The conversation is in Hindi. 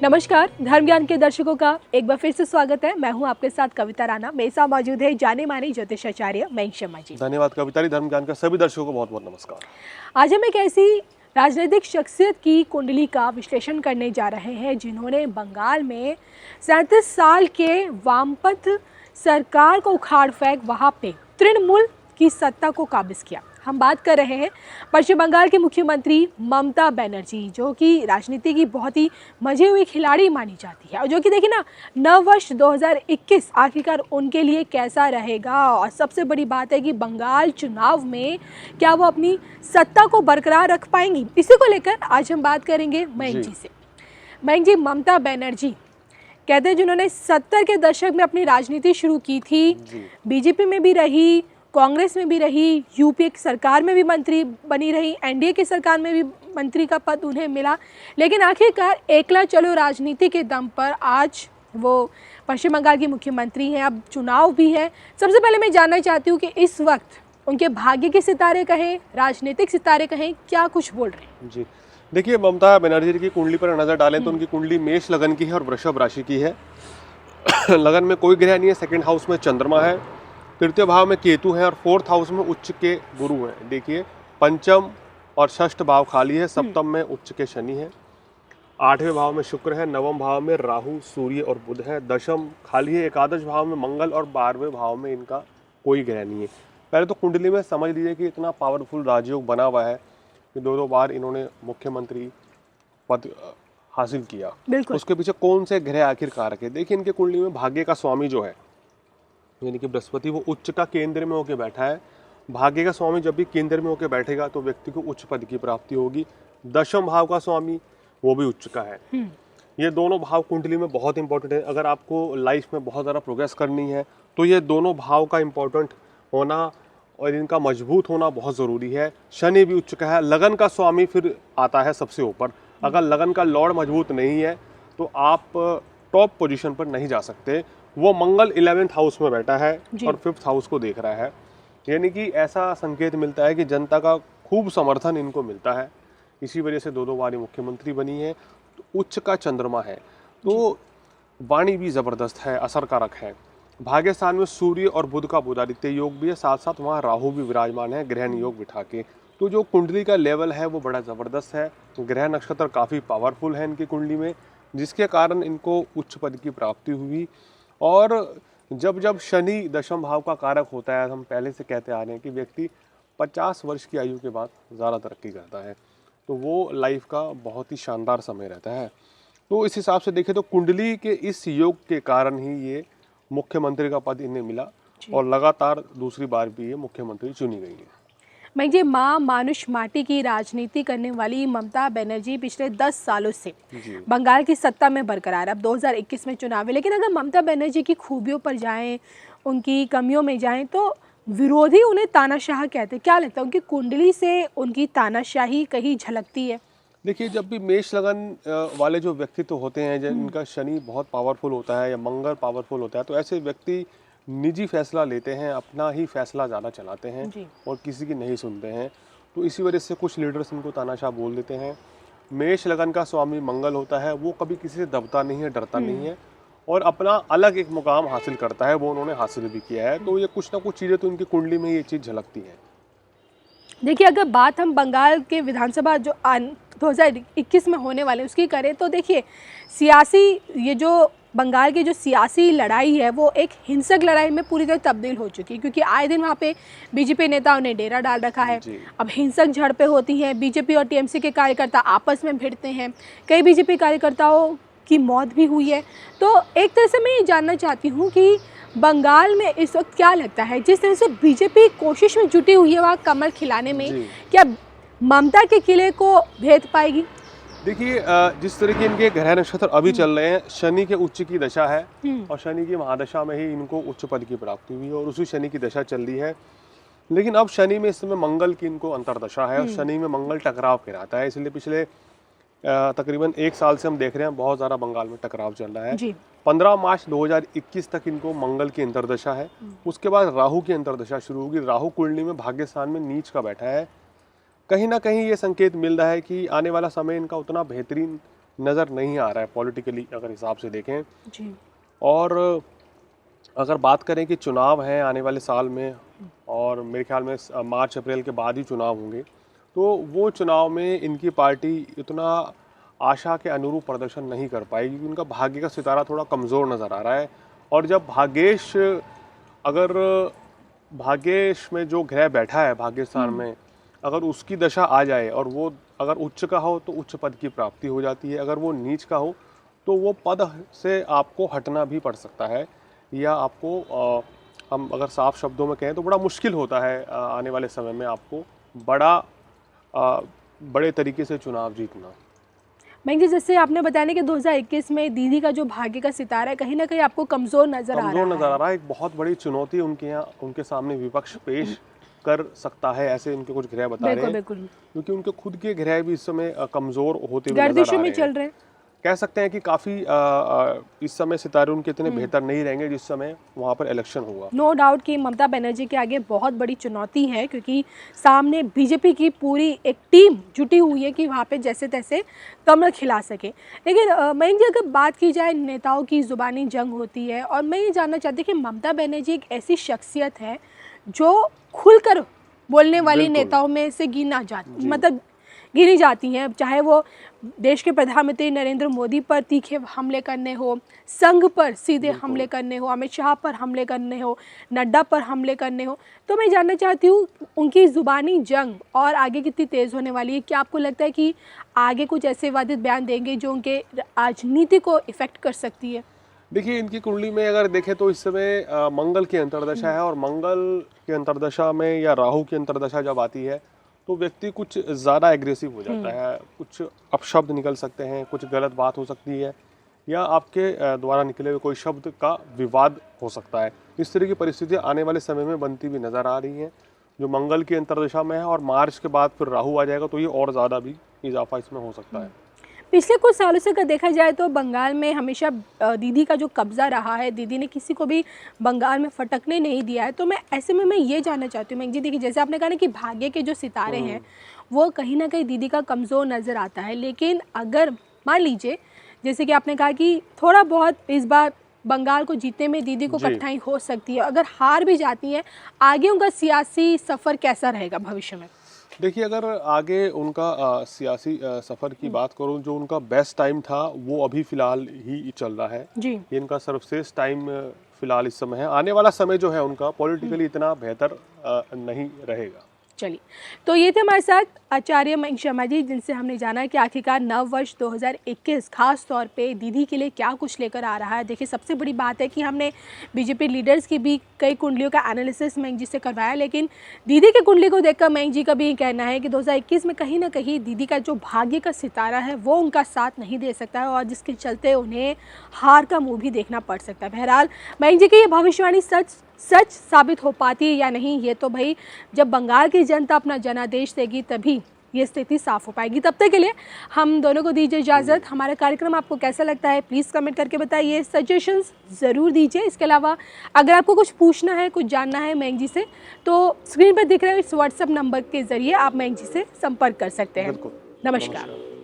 नमस्कार, धर्म ज्ञान के दर्शकों का एक बार फिर से स्वागत है। मैं हूं आपके साथ कविता राणा। मेरे साथ मौजूद है जाने माने ज्योतिषाचार्य मयंक शर्मा जी। धन्यवाद कविता जी। धर्म ज्ञान का सभी दर्शकों को बहुत बहुत नमस्कार। आज हम एक ऐसी राजनीतिक शख्सियत की कुंडली का विश्लेषण करने जा रहे हैं जिन्होंने बंगाल में 37 साल के वामपंथ सरकार को उखाड़ फेंक वहां पे तृणमूल की सत्ता को काबिज किया। हम बात कर रहे हैं पश्चिम बंगाल के मुख्यमंत्री ममता बनर्जी, जो कि राजनीति की बहुत ही मजे हुई खिलाड़ी मानी जाती है और जो कि देखिए ना, नववर्ष 2021 आखिरकार उनके लिए कैसा रहेगा। और सबसे बड़ी बात है कि बंगाल चुनाव में क्या वो अपनी सत्ता को बरकरार रख पाएंगी, इसी को लेकर आज हम बात करेंगे मयंक जी से। मयंक जी, ममता बनर्जी कहते हैं जिन्होंने 70 के दशक में अपनी राजनीति शुरू की थी, बीजेपी में भी रही, कांग्रेस में भी रही, यूपीए की सरकार में भी मंत्री बनी रही, एनडीए की सरकार में भी मंत्री का पद उन्हें मिला, लेकिन आखिरकार एकला चलो राजनीति के दम पर आज वो पश्चिम बंगाल की मुख्यमंत्री हैं। अब चुनाव भी है। सबसे पहले मैं जानना चाहती हूँ कि इस वक्त उनके भाग्य के सितारे कहें, राजनीतिक सितारे कहें, क्या कुछ बोल रहे हैं? जी देखिए, ममता बनर्जी की कुंडली पर नजर डालें तो उनकी कुंडली मेष लगन की है और वृषभ राशि की है। लगन में कोई ग्रह नहीं है, सेकंड हाउस में चंद्रमा है, तृतीय भाव में केतु है और फोर्थ हाउस में उच्च के गुरु हैं। देखिए, पंचम और षष्ठ भाव खाली है, सप्तम में उच्च के शनि है, आठवें भाव में शुक्र है, नवम भाव में राहु, सूर्य और बुध है, दशम खाली है, एकादश भाव में मंगल और 12वें भाव में इनका कोई ग्रह नहीं है। पहले तो कुंडली में समझ लीजिए कि इतना पावरफुल राजयोग बना हुआ है कि दो बार इन्होंने मुख्यमंत्री पद हासिल किया। उसके पीछे कौन से ग्रह आखिर कारक है? देखिए, इनके कुंडली में भाग्य का स्वामी जो है यानी कि बृहस्पति, वो उच्च का केंद्र में होकर बैठा है। भाग्य का स्वामी जब भी केंद्र में होकर बैठेगा तो व्यक्ति को उच्च पद की प्राप्ति होगी। दशम भाव का स्वामी वो भी उच्च का है। ये दोनों भाव कुंडली में बहुत इंपॉर्टेंट है। अगर आपको लाइफ में बहुत ज़्यादा प्रोग्रेस करनी है तो ये दोनों भाव का इंपॉर्टेंट होना और इनका मजबूत होना बहुत ज़रूरी है। शनि भी उच्च का है, लगन का स्वामी फिर आता है सबसे ऊपर। अगर लगन का लॉर्ड मजबूत नहीं है तो आप टॉप पोजीशन पर नहीं जा सकते। वो मंगल 11th हाउस में बैठा है और 5th हाउस को देख रहा है, यानी कि ऐसा संकेत मिलता है कि जनता का खूब समर्थन इनको मिलता है। इसी वजह से दो बार मुख्यमंत्री बनी है। तो उच्च का चंद्रमा है तो वाणी भी ज़बरदस्त है, असरकारक है। भाग्य स्थान में सूर्य और बुध का बुधादित्य योग भी है, साथ साथ वहाँ राहु भी विराजमान है ग्रहण योग बिठा के। तो जो कुंडली का लेवल है वो बड़ा ज़बरदस्त है। ग्रह नक्षत्र काफ़ी पावरफुल है इनकी कुंडली में, जिसके कारण इनको उच्च पद की प्राप्ति हुई। और जब जब शनि दशम भाव का कारक होता है, हम पहले से कहते आ रहे हैं कि व्यक्ति 50 वर्ष की आयु के बाद ज़्यादा तरक्की करता है, तो वो लाइफ का बहुत ही शानदार समय रहता है। तो इस हिसाब से देखें तो कुंडली के इस योग के कारण ही ये मुख्यमंत्री का पद इन्हें मिला और लगातार दूसरी बार भी ये मुख्यमंत्री चुनी गई है। मैं जी, माँ मानुष माटी की राजनीति करने वाली ममता बनर्जी पिछले 10 सालों से बंगाल की सत्ता में बरकरार। अब 2021 में चुनाव है, लेकिन अगर ममता बनर्जी की खूबियों पर जाएं, उनकी कमियों में जाएं, तो विरोधी उन्हें तानाशाह कहते हैं। क्या लगता है, उनकी कुंडली से उनकी तानाशाही कहीं झलकती है? देखिए, जब भी मेष लगन वाले जो व्यक्तित्व होते हैं, जिनका शनि बहुत पावरफुल होता है या मंगल पावरफुल होता है, तो ऐसे व्यक्ति निजी फैसला लेते हैं, अपना ही फैसला ज़्यादा चलाते हैं और किसी की नहीं सुनते हैं। तो इसी वजह से कुछ लीडर्स इनको तानाशाह बोल देते हैं। मेष लगन का स्वामी मंगल होता है, वो कभी किसी से दबता नहीं है, डरता नहीं है और अपना अलग एक मुकाम हासिल करता है। वो उन्होंने हासिल भी किया है। तो ये कुछ ना कुछ चीज़ें तो इनकी कुंडली में ये चीज़ झलकती है। देखिए, अगर बात हम बंगाल के विधानसभा जो 2021 में होने वाले उसकी करें, तो देखिए ये जो बंगाल की जो सियासी लड़ाई है वो एक हिंसक लड़ाई में पूरी तरह तब्दील हो चुकी है, क्योंकि आए दिन वहाँ पे बीजेपी नेताओं ने डेरा डाल रखा है। अब हिंसक झड़पें होती हैं, बीजेपी और टीएमसी के कार्यकर्ता आपस में भिड़ते हैं, कई बीजेपी कार्यकर्ताओं की मौत भी हुई है। तो एक तरह से मैं ये जानना चाहती हूँ कि बंगाल में इस वक्त क्या लगता है, जिस तरह से बीजेपी कोशिश में जुटी हुई है वहाँ कमल खिलाने में, क्या ममता के किले को भेद पाएगी? देखिए, जिस तरह के इनके ग्रह नक्षत्र अभी चल रहे हैं, शनि के उच्च की दशा है और शनि की महादशा में ही इनको उच्च पद की प्राप्ति हुई है और उसी शनि की दशा चल रही है। लेकिन अब शनि में इस समय मंगल की इनको अंतरदशा है और शनि में मंगल टकराव कहलाता है। इसलिए पिछले तकरीबन 1 साल से हम देख रहे हैं बहुत ज़्यादा बंगाल में टकराव चल रहा है। 15 मार्च 2021 तक इनको मंगल की अंतरदशा है। उसके बाद राहु की अंतरदशा शुरू होगी। राहु कुंडली में भाग्य स्थान में नीच का बैठा है। कहीं ना कहीं ये संकेत मिल रहा है कि आने वाला समय इनका उतना बेहतरीन नज़र नहीं आ रहा है पॉलिटिकली अगर हिसाब से देखें। जी। और अगर बात करें कि चुनाव हैं आने वाले साल में, और मेरे ख्याल में मार्च अप्रैल के बाद ही चुनाव होंगे, तो वो चुनाव में इनकी पार्टी इतना आशा के अनुरूप प्रदर्शन नहीं कर पाएगी क्योंकि उनका भाग्य का सितारा थोड़ा कमज़ोर नज़र आ रहा है। और जब अगर भाग्येश में जो ग्रह बैठा है भाग्य स्थान में, अगर उसकी दशा आ जाए और वो अगर उच्च का हो तो उच्च पद की प्राप्ति हो जाती है, अगर वो नीच का हो तो वो पद से आपको हटना भी पड़ सकता है, या आपको हम अगर साफ शब्दों में कहें तो बड़ा मुश्किल होता है आने वाले समय में आपको बड़े तरीके से चुनाव जीतना। मयंक जी, जैसे आपने बताया कि 2021 में दीदी का जो भाग्य का सितारा है कहीं ना कहीं आपको कमज़ोर नज़र आ रहा है। एक बहुत बड़ी चुनौती उनके सामने विपक्ष पेश कर सकता है, ऐसे उनके कुछ ग्रह बता रहे हैं, क्योंकि उनके खुद के ग्रह भी इस समय कमज़ोर होते हुए नजर आ रहे हैं। कह सकते हैं कि काफ़ी इस समय सितारे उनके इतने बेहतर नहीं रहेंगे जिस समय वहाँ पर इलेक्शन हुआ। नो डाउट कि ममता बनर्जी के आगे बहुत बड़ी चुनौती है, क्योंकि सामने बीजेपी की पूरी एक टीम जुटी हुई है कि वहाँ पे जैसे तैसे कमल खिला सके। लेकिन मयंक जी, अगर बात की जाए नेताओं की ज़ुबानी जंग होती है, और मैं ये जानना चाहती हूँ कि ममता बनर्जी एक ऐसी शख्सियत है जो खुलकर बोलने वाली नेताओं में से गिनी जाती हैं, चाहे वो देश के प्रधानमंत्री नरेंद्र मोदी पर तीखे हमले करने हो, संघ पर सीधे हमले करने हो, अमित शाह पर हमले करने हो, नड्डा पर हमले करने हो। तो मैं जानना चाहती हूँ उनकी ज़ुबानी जंग और आगे कितनी तेज़ होने वाली है? क्या आपको लगता है कि आगे कुछ ऐसे वादित बयान देंगे जो उनके राजनीति को इफ़ेक्ट कर सकती है? देखिए, इनकी कुंडली में अगर देखें तो इस समय मंगल की अंतर्दशा है, और मंगल की अंतर्दशा में या राहु की अंतर्दशा जब आती है तो व्यक्ति कुछ ज़्यादा एग्रेसिव हो जाता है, कुछ अपशब्द निकल सकते हैं, कुछ गलत बात हो सकती है, या आपके द्वारा निकले हुए कोई शब्द का विवाद हो सकता है। इस तरह की परिस्थितियाँ आने वाले समय में बनती हुई नज़र आ रही हैं, जो मंगल की अंतर्दशा में है, और मार्च के बाद फिर राहु आ जाएगा तो ये और ज़्यादा भी इजाफा इसमें हो सकता है। पिछले कुछ सालों से अगर देखा जाए तो बंगाल में हमेशा दीदी का जो कब्ज़ा रहा है, दीदी ने किसी को भी बंगाल में फटकने नहीं दिया है। तो मैं ऐसे में ये जानना चाहती हूँ जी, देखिए जैसे आपने कहा ना कि भाग्य के जो सितारे हैं वो कहीं ना कहीं दीदी का कमज़ोर नज़र आता है, लेकिन अगर मान लीजिए जैसे कि आपने कहा कि थोड़ा बहुत इस बार बंगाल को जीतने में दीदी को कठिनाई हो सकती है, अगर हार भी जाती है, आगे उनका सियासी सफ़र कैसा रहेगा भविष्य में? देखिए, अगर आगे उनका सियासी सफ़र की बात करूं, जो उनका बेस्ट टाइम था वो अभी फ़िलहाल ही चल रहा है जी। ये इनका सर्वश्रेष्ठ टाइम फ़िलहाल इस समय है। आने वाला समय जो है उनका पॉलिटिकली इतना बेहतर नहीं रहेगा। चलिए, तो ये थे हमारे साथ आचार्य मयंक शर्मा जी, जिनसे हमने जाना कि आखिरकार नव वर्ष 2021 खास तौर पे दीदी के लिए क्या कुछ लेकर आ रहा है। देखिए, सबसे बड़ी बात है कि हमने बीजेपी लीडर्स की भी कई कुंडलियों का एनालिसिस मयंक जी से करवाया, लेकिन दीदी की कुंडली को देखकर मयंक जी का भी कहना है कि 2021 में कहीं ना कहीं दीदी का जो भाग्य का सितारा है वो उनका साथ नहीं दे सकता है, और जिसके चलते उन्हें हार का मुँह भी देखना पड़ सकता है। बहरहाल मयंक जी की ये भविष्यवाणी सच साबित हो पाती है या नहीं, ये तो भाई जब बंगाल की जनता अपना जनादेश देगी तभी ये स्थिति साफ हो पाएगी। तब तक के लिए हम दोनों को दीजिए इजाज़त। हमारा कार्यक्रम आपको कैसा लगता है प्लीज़ कमेंट करके बताइए, सजेशंस ज़रूर दीजिए। इसके अलावा अगर आपको कुछ पूछना है, कुछ जानना है मयंक जी से, तो स्क्रीन पर दिख रहे इस व्हाट्सएप नंबर के ज़रिए आप मयंक जी से संपर्क कर सकते हैं। नमस्कार।